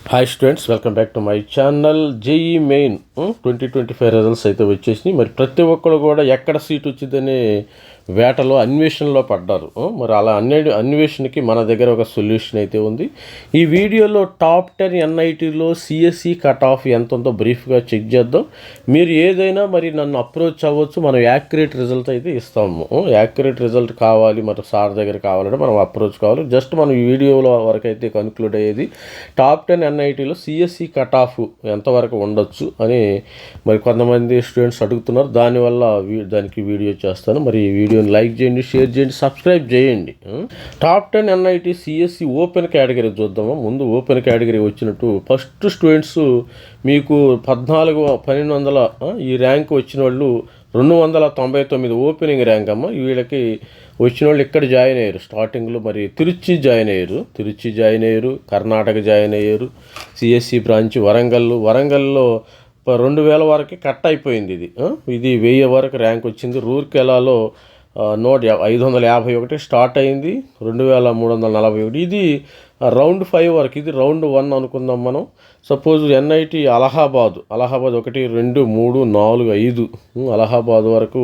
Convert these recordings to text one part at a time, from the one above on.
Hi students, welcome back to my channel. JEE main 2025 results అయితే వచ్చేసినాయి. మరి ప్రతి ఒక్కరు కూడా ఎక్కడ సీట్ వచ్చిందనే వేటలో అన్వేషణలో పడ్డారు. మరి అలా అన్వేషణకి మన దగ్గర ఒక సొల్యూషన్ అయితే ఉంది. ఈ వీడియోలో టాప్ 10 ఎన్ఐటీలో సిఎస్సి కట్ ఆఫ్ ఎంత ఉందో బ్రీఫ్గా చెక్ చేద్దాం. మీరు ఏదైనా మరి నన్ను అప్రోచ్ అవ్వచ్చు, మనం యాక్యురేట్ రిజల్ట్ అయితే ఇస్తాము. యాక్యురేట్ రిజల్ట్ కావాలి, మరి సార్ దగ్గర కావాలంటే మనం అప్రోచ్ కావాలి. జస్ట్ మనం ఈ వీడియోలో వరకు అయితే కన్క్లూడ్ అయ్యేది టాప్ 10 ఎన్ఐటీలో సిఎస్సి కట్ ఆఫ్ ఎంతవరకు ఉండొచ్చు అని మరి కొంతమంది స్టూడెంట్స్ అడుగుతున్నారు. దానివల్ల దానికి వీడియో చేస్తాను. మరి ఈ వీడియోని లైక్ చేయండి, షేర్ చేయండి, సబ్స్క్రైబ్ చేయండి. Top 10 NIT CSE open category చూద్దాము. ముందు ఓపెన్ కేటగిరీ వచ్చినట్టు ఫస్ట్ స్టూడెంట్స్ మీకు 1200 ఈ ర్యాంక్ వచ్చిన వాళ్ళు 299 ఓపెనింగ్ ర్యాంక్ అమ్మ. వీళ్ళకి వచ్చిన వాళ్ళు ఇక్కడ జాయిన్ అయ్యారు. స్టార్టింగ్లో మరి తిరుచి జాయిన్ అయ్యారు, కర్ణాటక జాయిన్ అయ్యారు. సిఎస్సి బ్రాంచ్ వరంగల్లో 2000 వరకు కట్ అయిపోయింది. ఇది 1000 వరకు ర్యాంక్ వచ్చింది. రూర్కెలాలో 551 స్టార్ట్ అయింది, 2341. ఇది రౌండ్ 5 వరకు, ఇది రౌండ్ 1 అనుకుందాం మనం. సపోజ్ ఎన్ఐటి అలహాబాద్ 1, 2, 3, 4, 5 అలహాబాద్ వరకు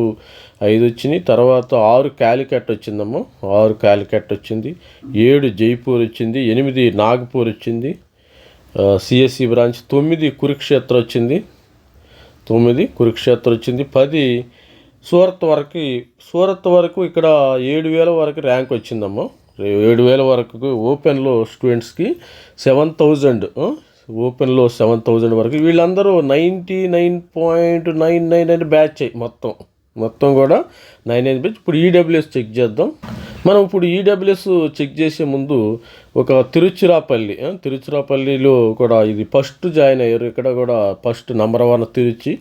5 వచ్చినాయి. తర్వాత 6 క్యాలికట్ వచ్చిందమ్మా, 6 క్యాలికట్ వచ్చింది. 7 జైపూర్ వచ్చింది, 8 నాగ్పూర్ వచ్చింది. సిఎస్సి బ్రాంచ్ 9 కురుక్షేత్ర వచ్చింది, 10 సూరత్ వరకు ఇక్కడ 7000 వరకు ర్యాంక్ వచ్చిందమ్మా. 7000 వరకు ఓపెన్లో స్టూడెంట్స్కి 7000, ఓపెన్లో 7000 వరకు. వీళ్ళందరూ 99.99 బ్యాచ్ మొత్తం కూడా 99 బ్యాచ్. ఇప్పుడు ఈడబ్ల్యూఎస్ చెక్ చేద్దాం. మనం ఇప్పుడు ఈడబ్ల్యూఎస్ చెక్ చేసే ముందు ఒక తిరుచిరాపల్లిలో కూడా ఇది ఫస్ట్ జాయిన్ అయ్యారు. ఇక్కడ కూడా first number 1 Trichy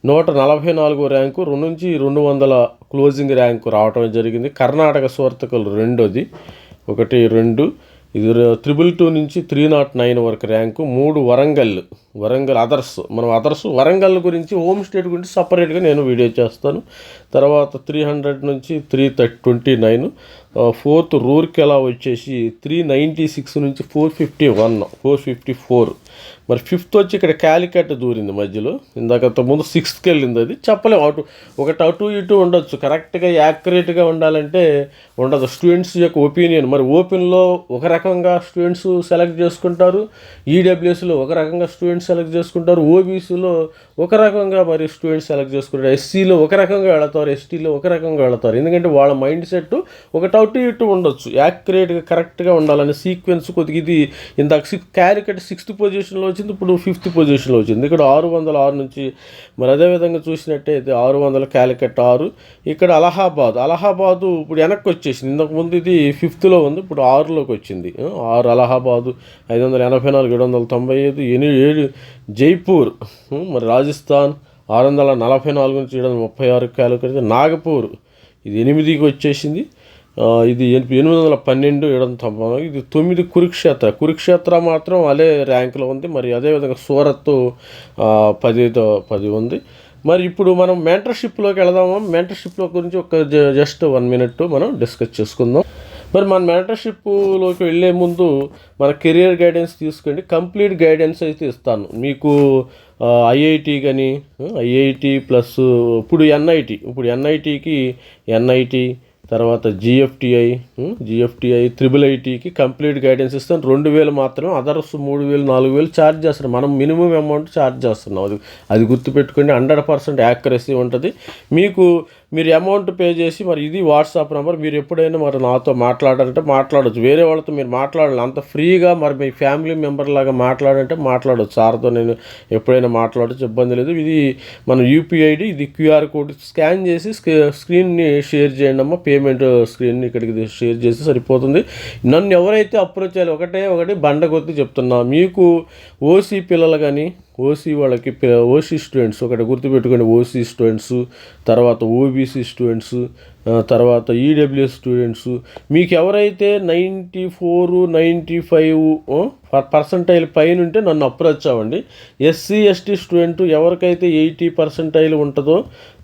144 rank, 200 closing rank రావటం జరిగింది. కర్ణాటక సూరతకల్ 2ది, 1, 2. ఇది 222 నుంచి 309 వరకు ర్యాంకు. 3 వరంగల్ అదర్స్. మనం వరంగల్ గురించి, హోమ్ స్టేట్ గురించి సపరేట్గా నేను వీడియో చేస్తాను. తర్వాత 300 నుంచి 329. 4th రూర్కెలా వచ్చేసి 396 నుంచి 454. మరి 5th వచ్చి ఇక్కడ క్యాలికట్ దూరింది మధ్యలో. ఇందాక ముందు 6th వెళ్ళింది. అది చెప్పలేము, అటు ఇటు ఉండొచ్చు. కరెక్ట్గా యాక్యురేట్గా ఉండాలంటే ఉండదు. స్టూడెంట్స్ యొక్క ఒపీనియన్. మరి ఓపెన్లో ఒక రకంగా స్టూడెంట్స్ సెలెక్ట్ చేసుకుంటారు, ఈడబ్ల్యూఎస్లో ఒక రకంగా స్టూడెంట్స్ సెలెక్ట్ చేసుకుంటారు, ఓబీసీలో ఒక రకంగా మరి స్టూడెంట్స్ సెలెక్ట్ చేసుకుంటారు, ఎస్సీలో ఒక రకంగా వెళతారు, ఎస్టీలో ఒక రకంగా వెళతారు. ఎందుకంటే వాళ్ళ మైండ్ సెట్ ఒకటి అటు ఇటు ఉండొచ్చు. యాక్యురేట్గా కరెక్ట్గా ఉండాలని సీక్వెన్స్ కొద్దిగా. ఇది ఇందాక క్యాలికట్ 6th పొజిషన్లో వచ్చింది, ఇప్పుడు 5th పొజిషన్లో వచ్చింది. ఇక్కడ 606 నుంచి. మరి అదేవిధంగా చూసినట్టయితే 600 క్యాలికట్ 6. ఇక్కడ అలహాబాదు ఇప్పుడు వెనక్కి వచ్చేసింది. ఇంతకుముందు ఇది 5thలో ఉంది, ఇప్పుడు 6లోకి వచ్చింది. 6 అలహాబాదు 584, 795. 7 జైపూర్. మరి రాజస్థాన్ 644 నుంచి 736 క్యాలికట్. నాగపూర్ ఇది 8కి వచ్చేసింది. ఇది 812, 790. ఇది 9 కురుక్షేత్ర మాత్రం అదే ర్యాంకులో ఉంది. మరి అదేవిధంగా సూరత్ 10 ఉంది. మరి ఇప్పుడు మనం మెంటర్షిప్లోకి వెళదాము. మెంటర్షిప్లో గురించి ఒక జస్ట్ 1 మినిట్ మనం డిస్కస్ చేసుకుందాం. మరి మన మెంటర్షిప్లోకి వెళ్ళే ముందు మన కెరియర్ గైడెన్స్ తీసుకోండి. కంప్లీట్ గైడెన్స్ అయితే ఇస్తాను మీకు. ఐఐటి కానీ, ఐఐటి ప్లస్ ఇప్పుడు ఎన్ఐటికి ఎన్ఐటి, తర్వాత జిఎఫ్టిఐ, ట్రిపుల్ ఐటీకి కంప్లీట్ గైడెన్స్ ఇస్తాను. 2000 మాత్రమే. అదర్స్ 3000, 4000 ఛార్జ్ చేస్తారు. మనం మినిమం అమౌంట్ ఛార్జ్ చేస్తున్నాం. అది గుర్తుపెట్టుకోండి. 100% యాక్యురసీ ఉంటుంది. మీరు అమౌంట్ పే చేసి, మరి ఇది వాట్సాప్ నెంబర్. మీరు ఎప్పుడైనా మరి నాతో మాట్లాడాలంటే మాట్లాడవచ్చు. వేరే వాళ్ళతో మీరు మాట్లాడాలి అంత ఫ్రీగా. మరి మీ ఫ్యామిలీ మెంబర్ లాగా మాట్లాడంటే మాట్లాడవచ్చు. సార్తో నేను ఎప్పుడైనా మాట్లాడచ్చు, ఇబ్బంది లేదు. ఇది మన యూపీఐడి. ఇది క్యూఆర్ కోడ్ స్కాన్ చేసి స్క్రీన్ని షేర్ చేయండి అమ్మ. పేమెంట్ స్క్రీన్ని ఇక్కడికి షేర్ చేసి సరిపోతుంది. నన్ను ఎవరైతే అప్రోచ్ చేయాలి, ఒకటి బండ కొద్ది చెప్తున్నా. మీకు ఓసీ పిల్లలు కానీ, ఓసీ స్టూడెంట్స్ ఒకటి గుర్తుపెట్టుకోండి. ఓసీ స్టూడెంట్స్, తర్వాత ఓబీసీ స్టూడెంట్స్, తర్వాత ఈడబ్ల్యూఎస్ స్టూడెంట్స్. మీకు ఎవరైతే 94, 95 పర్సంటైల్ పైన ఉంటే నన్ను అప్రోచ్ అవ్వండి. ఎస్సీ ఎస్టీ స్టూడెంట్ ఎవరికైతే 80% ఉంటుందో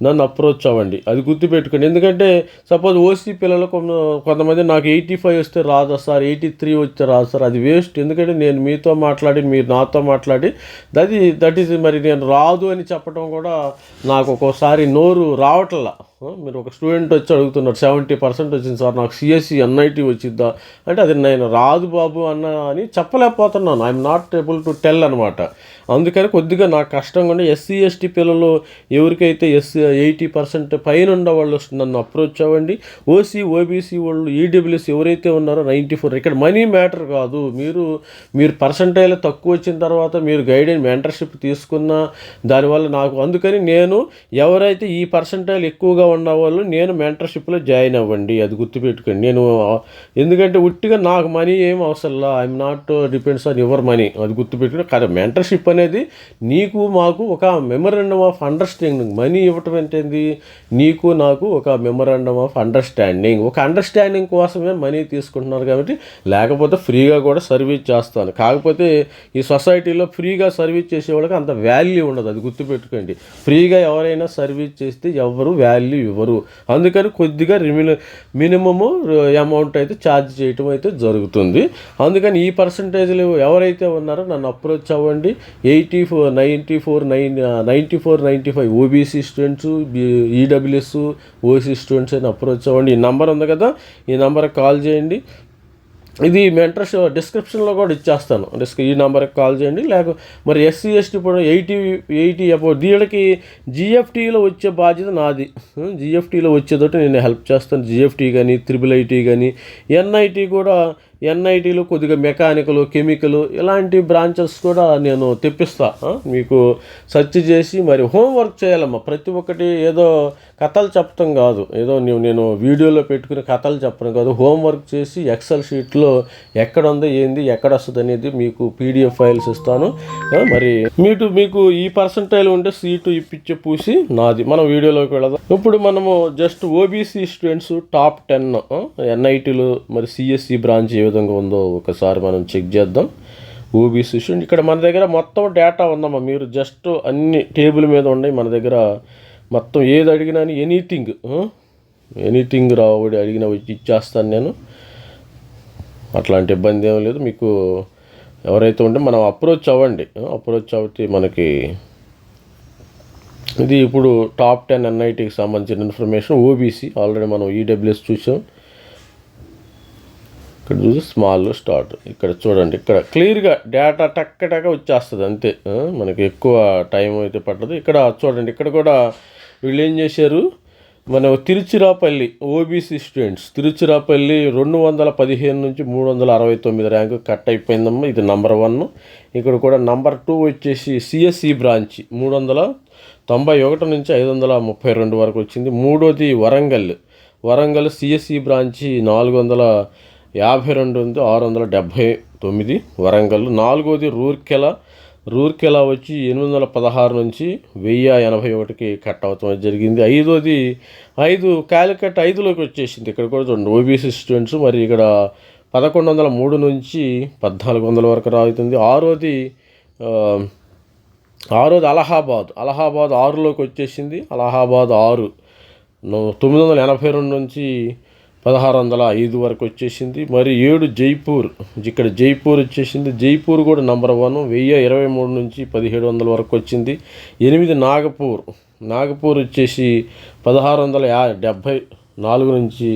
నన్ను అప్రోచ్ అవ్వండి. అది గుర్తుపెట్టుకోండి. ఎందుకంటే సపోజ్ ఓసీ పిల్లలు కొంతమంది నాకు 85 వస్తే రాదా సార్, 83 వస్తే రాదు సార్, అది వేస్ట్. ఎందుకంటే నేను మీతో మాట్లాడి మీరు నాతో మాట్లాడి దట్ ఈజ్ మరి నేను రాదు అని చెప్పడం కూడా నాకు ఒక్కోసారి నోరు రావట్లా. మీరు ఒక స్టూడెంట్ వచ్చి అడుగుతున్నారు 70% వచ్చింది సార్, నాకు సిఎస్సి ఎన్ఐటి వచ్చిద్దా అంటే అది నేను రాదు బాబు అని చెప్పలేకపోతున్నాను. I'm not able to tell అనమాట. అందుకని కొద్దిగా నాకు కష్టంగా ఉండే ఎస్సీ ఎస్టీ పిల్లలు ఎవరికైతే 80% పైన ఉన్న వాళ్ళు నన్ను అప్రోచ్ అవ్వండి. ఓసీ ఓబీసీ వాళ్ళు ఈడబ్ల్యూఎస్ ఎవరైతే ఉన్నారో 94. ఇక్కడ మనీ మ్యాటర్ కాదు. మీరు పర్సంటైల్ తక్కువ వచ్చిన తర్వాత మీరు గైడెన్స్ మెంటర్షిప్ తీసుకున్నా దానివల్ల నాకు అందుకని నేను ఎవరైతే ఈ పర్సంటైల్ ఎక్కువగా ఉన్న వాళ్ళు నేను మెంటర్షిప్లో జాయిన్ అవ్వండి. అది గుర్తుపెట్టుకోండి. నేను ఎందుకంటే ఉట్టిగా నాకు మనీ ఏం అవసరంలా. I'm not depends on your money. అది గుర్తుపెట్టుకుని కానీ మెంటర్షిప్ అనేది నీకు మాకు ఒక మెమరాండమ్ ఆఫ్ అండర్స్టాండింగ్. మనీ ఇవ్వటం ఏంటంది, నీకు నాకు ఒక మెమరాండమ్ ఆఫ్ అండర్స్టాండింగ్. ఒక అండర్స్టాండింగ్ కోసమే మనీ తీసుకుంటున్నారు కాబట్టి, లేకపోతే ఫ్రీగా కూడా సర్వీస్ చేస్తాను. కాకపోతే ఈ సొసైటీలో ఫ్రీగా సర్వీస్ చేసే వాళ్ళకి అంత వాల్యూ ఉండదు. అది గుర్తుపెట్టుకోండి. ఫ్రీగా ఎవరైనా సర్వీస్ చేస్తే ఎవరు వాల్యూ ఇవ్వరు. అందుకని కొద్దిగా మినిమము అమౌంట్ అయితే ఛార్జ్ చేయటం అయితే జరుగుతుంది. అందుకని ఈ పర్సంటేజ్లు ఎవరైతే ఉన్నారో నన్ను అప్రోచ్ అవ్వండి. 84, 94, 95 OBC students, EWS, OC students అని అప్రోచ్ అవ్వండి. ఈ నెంబర్ ఉంది కదా, ఈ నెంబర్కి కాల్ చేయండి. ఇది మెంటర్షిప్ డిస్క్రిప్షన్లో కూడా ఇచ్చేస్తాను. ఈ నెంబర్కి కాల్ చేయండి. మరి ఎస్సీ ఎస్టీ ఇప్పుడు 80 అబౌట్ వీళ్ళకి జిఎఫ్టీలో వచ్చే బాధ్యత నాది. జిఎఫ్టీలో వచ్చేదోటి నేను హెల్ప్ చేస్తాను. జిఎఫ్టీ కానీ, IIIT కానీ, ఎన్ఐటీలో కొద్దిగా మెకానికల్, కెమికల్ ఇలాంటి బ్రాంచెస్ కూడా నేను తెప్పిస్తా. మీకు సెర్చ్ చేసి మరి హోంవర్క్ చేయాలమ్మా. ప్రతి ఒక్కటి ఏదో కథలు చెప్పడం కాదు, ఏదో నేను వీడియోలో పెట్టుకుని కథలు చెప్పడం కాదు. హోంవర్క్ చేసి ఎక్సెల్ షీట్లో ఎక్కడ ఉందో ఏంది ఎక్కడ వస్తుంది అనేది మీకు PDF ఫైల్స్ ఇస్తాను. మరి మీకు ఈ పర్సంటైల్ ఉంటే సీటు ఇప్పించే పూసి నాది. మనం వీడియోలోకి వెళదాం. ఇప్పుడు మనము జస్ట్ ఓబీసీ స్టూడెంట్స్ టాప్ 10 ఎన్ఐటీలో మరి సిఎస్సి బ్రాంచ్ ఏ విధంగా ఉందో ఒకసారి మనం చెక్ చేద్దాం. ఓబీసీ స్టూడెంట్ ఇక్కడ మన దగ్గర మొత్తం డేటా ఉందమ్మా. మీరు జస్ట్ అన్ని టేబుల్ మీద ఉన్నాయి మన దగ్గర. మొత్తం ఏది అడిగినా ఎనీథింగ్ రావడి అడిగినా వచ్చి ఇచ్చేస్తాను నేను. అట్లాంటి ఇబ్బంది ఏం లేదు. మీకు ఎవరైతే ఉంటే మనం అప్రోచ్ అవ్వండి. అప్రోచ్ అవుతే మనకి ఇది ఇప్పుడు టాప్ 10 ఎన్ఐటీకి సంబంధించిన ఇన్ఫర్మేషన్. ఓబీసీ ఆల్రెడీ మనం ఈడబ్ల్యూఎస్ చూసాం. ఇక్కడ చూసి స్మాల్ స్టార్ట్ ఇక్కడ చూడండి. ఇక్కడ క్లియర్గా డేటా టక్క వచ్చేస్తుంది అంతే. మనకి ఎక్కువ టైం అయితే పట్టదు. ఇక్కడ చూడండి. ఇక్కడ కూడా వీళ్ళు ఏం చేశారు, మన తిరుచిరాపల్లి ఓబీసీ స్టూడెంట్స్ తిరుచిరాపల్లి 215 నుంచి 369 ర్యాంకు కట్ అయిపోయిందమ్మా. ఇది నెంబర్ 1. ఇక్కడ కూడా నెంబర్ 2 వచ్చేసి సిఎస్సి బ్రాంచ్ 391 నుంచి 532 వరకు వచ్చింది. మూడోది వరంగల్ సిఎస్సి బ్రాంచి 452 ఉంది, 679 వరంగల్. నాలుగోది రూర్కెలా వచ్చి 816 నుంచి 1081కి కట్ అవటం జరిగింది. ఐదు కాలికట్ 5లోకి వచ్చేసింది. ఇక్కడ కూడా చూడండి ఓబీసీ స్టూడెంట్స్. మరి ఇక్కడ 1103 నుంచి 1400 వరకు రావుతుంది. ఆరోది అలహాబాద్ 6లోకి వచ్చేసింది. అలహాబాద్ 6 982 నుంచి 1605 వరకు వచ్చేసింది. మరి 7 జైపూర్. ఇక్కడ జైపూర్ వచ్చేసింది. జైపూర్ కూడా నెంబర్ 1 1023 నుంచి 1700 వరకు వచ్చింది. 8 నాగపూర్ వచ్చేసి 1674 నుంచి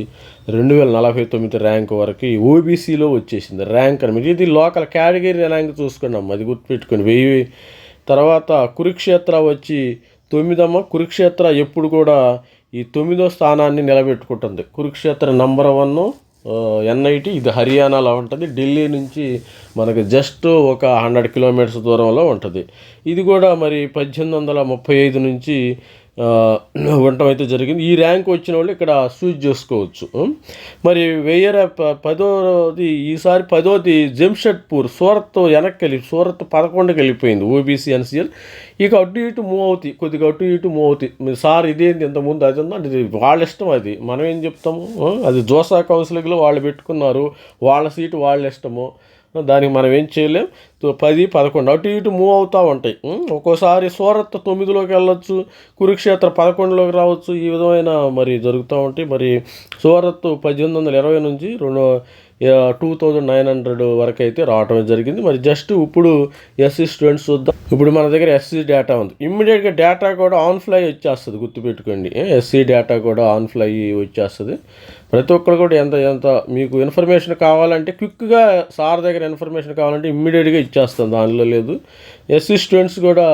2049 ర్యాంక్ వరకు ఓబీసీలో వచ్చేసింది ర్యాంక్ అనమాట. ఇది లోకల్ కేటగిరీ ర్యాంక్ చూసుకున్నాం, అది గుర్తుపెట్టుకొని. 1000 తర్వాత కురుక్షేత్ర వచ్చి 9. కురుక్షేత్ర ఎప్పుడు కూడా ఈ 9వ స్థానాన్ని నిలబెట్టుకుంటుంది. Kurukshetra number 1 NIT. ఇది హర్యానాలో ఉంటుంది. ఢిల్లీ నుంచి మనకి జస్ట్ ఒక 100 కిలోమీటర్స్ దూరంలో ఉంటుంది. ఇది కూడా మరి 1835 నుంచి ఉండటం అయితే జరిగింది. ఈ ర్యాంక్ వచ్చిన వాళ్ళు ఇక్కడ చూజ్ చేసుకోవచ్చు. మరి 10వ ఈసారి 10వది జంషెడ్పూర్. సూరత్ 11కి వెళ్ళిపోయింది ఓబీసీ ఎన్సీఎల్. ఇక అటు ఇటు మూవ్ అవుతాయి, కొద్దిగా అటు ఇటు మూవ్ అవుతాయి. సార్ ఇదేంటి ఇంతకుముందు అది ఉందా అంటే వాళ్ళ ఇష్టం. అది మనం ఏం చెప్తాము, అది జోసా కౌన్సిలింగ్లో వాళ్ళు పెట్టుకున్నారు, వాళ్ళ సీటు వాళ్ళ ఇష్టము. దానికి మనం ఏం చేయలేం. 10, 11 అటు ఇటు మూవ్ అవుతూ ఉంటాయి. ఒక్కోసారి సూరత్ 9లోకి వెళ్ళొచ్చు, కురుక్షేత్ర 11లోకి రావచ్చు. ఈ విధమైన మరి జరుగుతూ ఉంటాయి. మరి సూరత్ 1820 నుంచి 2900 వరకు అయితే రావటం జరిగింది. మరి జస్ట్ ఇప్పుడు ఎస్సీ స్టూడెంట్స్ చూద్దాం. ఇప్పుడు మన దగ్గర ఎస్సీ డేటా ఉంది. ఇమ్మీడియట్గా డేటా కూడా ఆన్ ఫ్లై వచ్చేస్తుంది, గుర్తుపెట్టుకోండి. ఎస్సీ డేటా కూడా ఆన్ ఫ్లై వచ్చేస్తుంది. ప్రతి ఒక్కరు కూడా ఎంత మీకు ఇన్ఫర్మేషన్ కావాలంటే క్విక్గా సార్ దగ్గర ఇన్ఫర్మేషన్ కావాలంటే ఇమ్మీడియట్గా ఇచ్చేస్తాం, దానిలో లేదు. ఎస్సీ స్టూడెంట్స్ కూడా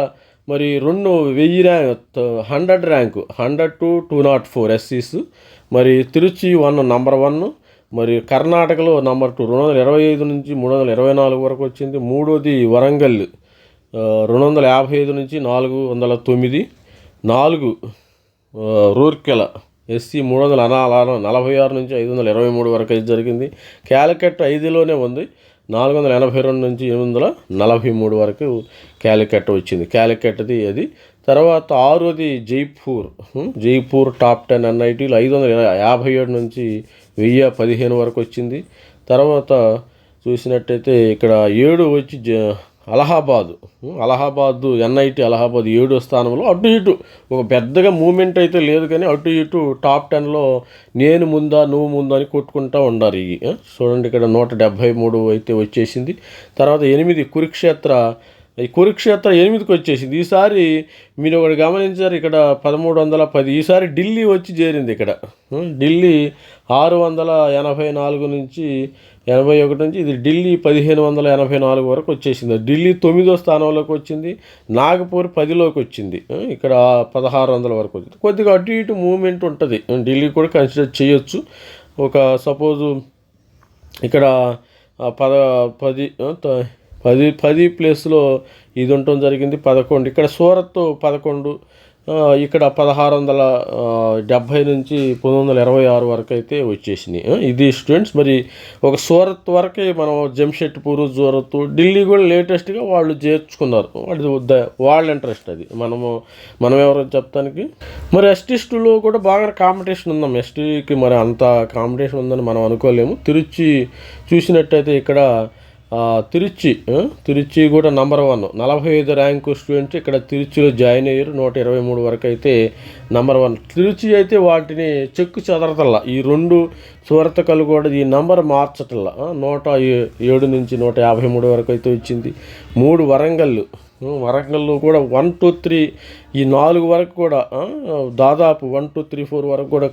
మరి 1000 ర్యాంక్ 100 ర్యాంకు 100 to 204 ఎస్సీస్. మరి తిరుచి నంబర్ 1, మరి కర్ణాటకలో నంబర్ 2 225 నుంచి 324 వరకు వచ్చింది. మూడోది వరంగల్ 255 నుంచి 409. 4 రూర్కెల ఎస్సీ 346 నుంచి 523 వరకు అయితే జరిగింది. క్యాలికట్ 5లోనే ఉంది, 482 నుంచి 843 వరకు క్యాలికట్ వచ్చింది. క్యాలికట్ది అది. తర్వాత 6ది జైపూర్ టాప్ 10 NITలు 557 నుంచి 1015 వరకు వచ్చింది. తర్వాత చూసినట్టయితే ఇక్కడ 7 వచ్చి అలహాబాద్ NIT అలహాబాద్ 7వ స్థానంలో. అటు ఇటు ఒక పెద్దగా మూమెంట్ అయితే లేదు, కానీ అటు ఇటు టాప్ 10లో నేను ముందా నువ్వు ముందా అని కొట్టుకుంటూ ఉండాలి. చూడండి ఇక్కడ 173 అయితే వచ్చేసింది. తర్వాత 8 కురుక్షేత్ర 8కి వచ్చేసింది. ఈసారి మీరు ఒకటి గమనించారు, ఇక్కడ 1310. ఈసారి ఢిల్లీ వచ్చి చేరింది. ఇక్కడ ఢిల్లీ 684 నుంచి 81 నుంచి ఇది ఢిల్లీ 1584 వరకు వచ్చేసింది. ఢిల్లీ 9వ స్థానంలోకి వచ్చింది. నాగపూర్ 10లోకి వచ్చింది. ఇక్కడ 1600 వరకు వచ్చింది. కొద్దిగా అటు ఇటు మూవ్మెంట్ ఉంటుంది. ఢిల్లీ కూడా కన్సిడర్ చేయొచ్చు. ఒక సపోజు ఇక్కడ 10 ప్లేస్లో ఇది ఉండటం జరిగింది. 11 ఇక్కడ సూరత్ 11, ఇక్కడ 1670 నుంచి 1926 వరకు అయితే వచ్చేసినాయి. ఇది స్టూడెంట్స్. మరి ఒక సూరత్ వరకే మనం జంషెడ్పూర్, సూరత్, ఢిల్లీ కూడా లేటెస్ట్గా వాళ్ళు చేర్చుకున్నారు. వాళ్ళ ఇంట్రెస్ట్ అది. మనం ఎవరో చెప్తానికి. మరి ఎస్టీస్టులో కూడా బాగా కాంపిటీషన్ ఉందాం. ఎస్టీకి మరి అంత కాంపిటీషన్ ఉందని మనం అనుకోలేము. తిరుచి చూసినట్టయితే ఇక్కడ తిరుచి కూడా నంబర్ 1 45 ర్యాంకు స్టూడెంట్స్ ఇక్కడ తిరుచిలో జాయిన్ అయ్యారు. 123 వరకు అయితే నంబర్ 1. తిరుచి అయితే వాటిని చెక్కు చెదరతల్లా. ఈ 2 సూరతకలు కూడా ఈ నంబర్ మార్చటల్లా. 107 నుంచి 153 వరకు అయితే వచ్చింది. 3 వరంగల్లో కూడా 1, 2, 3 ఈ 4 వరకు కూడా దాదాపు 1, 2, 3, 4 వరకు కూడా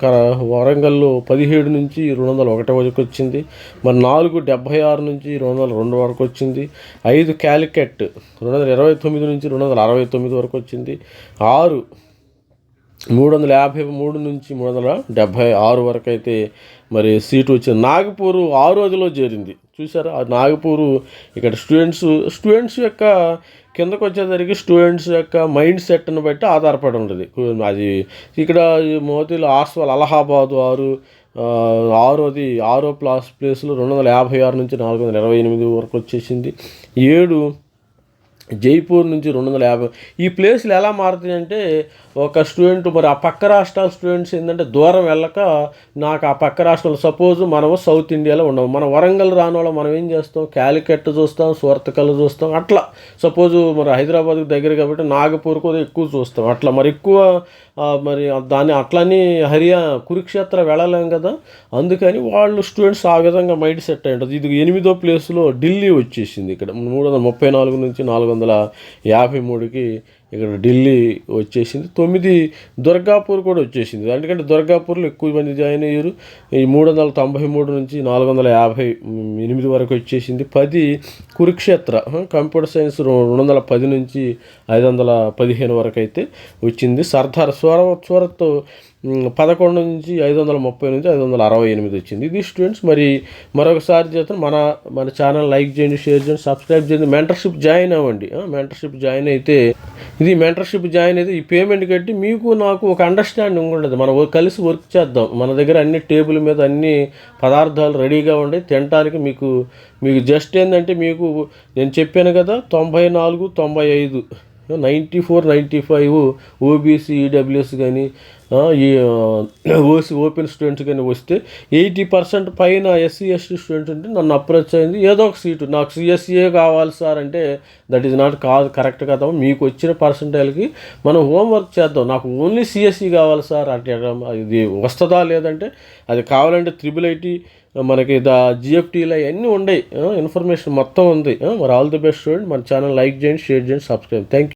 వరంగల్లో 17 నుంచి 201 వరకు వచ్చింది. మరి 4 76 నుంచి 202 వరకు వచ్చింది. 5 క్యాలికట్ 229 నుంచి 269 వరకు వచ్చింది. 6 353 నుంచి 376 వరకు అయితే మరి సీటు వచ్చింది. నాగపూర్ 6వదిలో చేరింది. చూసారా, నాగపూరు ఇక్కడ స్టూడెంట్స్ యొక్క కిందకు వచ్చేసరికి స్టూడెంట్స్ యొక్క మైండ్ సెట్ని బట్టి ఆధారపడి ఉంటుంది అది. ఇక్కడ మోతీలు అలహాబాద్ 6వ ప్లేస్లో 256 నుంచి 428 వరకు వచ్చేసింది. 7 జైపూర్ నుంచి 250. ఈ ప్లేస్లు ఎలా మారుతాయంటే ఒక స్టూడెంట్ మరి ఆ పక్క రాష్ట్రాల స్టూడెంట్స్ ఏంటంటే దూరం వెళ్ళక నాకు ఆ పక్క రాష్ట్రాలు సపోజ్ మనము సౌత్ ఇండియాలో ఉండము, మన వరంగల్ రాని వాళ్ళు మనం ఏం చేస్తాం, క్యాలికట్ చూస్తాం, సూరత్కల్ చూస్తాం. అట్లా సపోజు మరి హైదరాబాద్కి దగ్గర కాబట్టి నాగపూర్ కూడా ఎక్కువ చూస్తాం. అట్లా మరి ఎక్కువ మరి దాన్ని అట్లని కురుక్షేత్ర వెళ్ళలేం కదా, అందుకని వాళ్ళు స్టూడెంట్స్ ఆ విధంగా మైండ్ సెట్ అయి ఉంటుంది. ఇది 8వ ప్లేస్లో ఢిల్లీ వచ్చేసింది. ఇక్కడ 334 నుంచి 453కి ఇక్కడ ఢిల్లీ వచ్చేసింది. 9 దుర్గాపూర్ కూడా వచ్చేసింది. ఎందుకంటే దుర్గాపూర్లో ఎక్కువ మంది జాయిన్ అయ్యారు. ఈ 393 నుంచి 458 వరకు వచ్చేసింది. 10 కురుక్షేత్ర కంప్యూటర్ సైన్స్ 210 నుంచి 515 వరకు అయితే వచ్చింది. సర్దార్ సూరత్ 11 నుంచి 530 నుంచి 568 వచ్చింది. ఇది స్టూడెంట్స్. మరి మరొకసారి చేస్తాను, మన ఛానల్ లైక్ చేయండి, షేర్ చేయండి, సబ్స్క్రైబ్ చేయండి, మెంటర్షిప్ జాయిన్ అవ్వండి. మెంటర్షిప్ జాయిన్ అయితే ఈ పేమెంట్ కట్టి మీకు నాకు ఒక అండర్స్టాండింగ్ ఉండదు. మనం కలిసి వర్క్ చేద్దాం. మన దగ్గర అన్ని టేబుల్ మీద అన్ని పదార్థాలు రెడీగా ఉండి తినడానికి మీకు జస్ట్ ఏంటంటే మీకు నేను చెప్పాను కదా 94, 95, 94, 95 ఓబీసీ, ఈడబ్ల్యూఎస్ కానీ ఈ ఓసీ ఓపెన్ స్టూడెంట్స్ కానీ వస్తే 80% పైన ఎస్సీ ఎస్టీ స్టూడెంట్స్ ఉంటే నన్ను అప్రోచ్ అయింది, ఏదో ఒక సీటు నాకు సిఎస్ఈఏ కావాలి సార్ అంటే దట్ ఈజ్ నాట్ కాదు, కరెక్ట్ కదా. మీకు వచ్చిన పర్సంటైల్కి మనం హోంవర్క్ చేద్దాం. నాకు ఓన్లీ సిఎస్ఈ కావాలి సార్ అంటే ఇది వస్తుందా లేదంటే అది కావాలంటే IIIT మనకి జిఎఫ్టీలో అవన్నీ ఉన్నాయి, ఇన్ఫర్మేషన్ మొత్తం ఉంది. మరి ఆల్ ది బెస్ట్ స్టూడెంట్. మన ఛానల్ లైక్ చేయండి, షేర్ చేయండి, సబ్స్క్రైబ్. Thank you.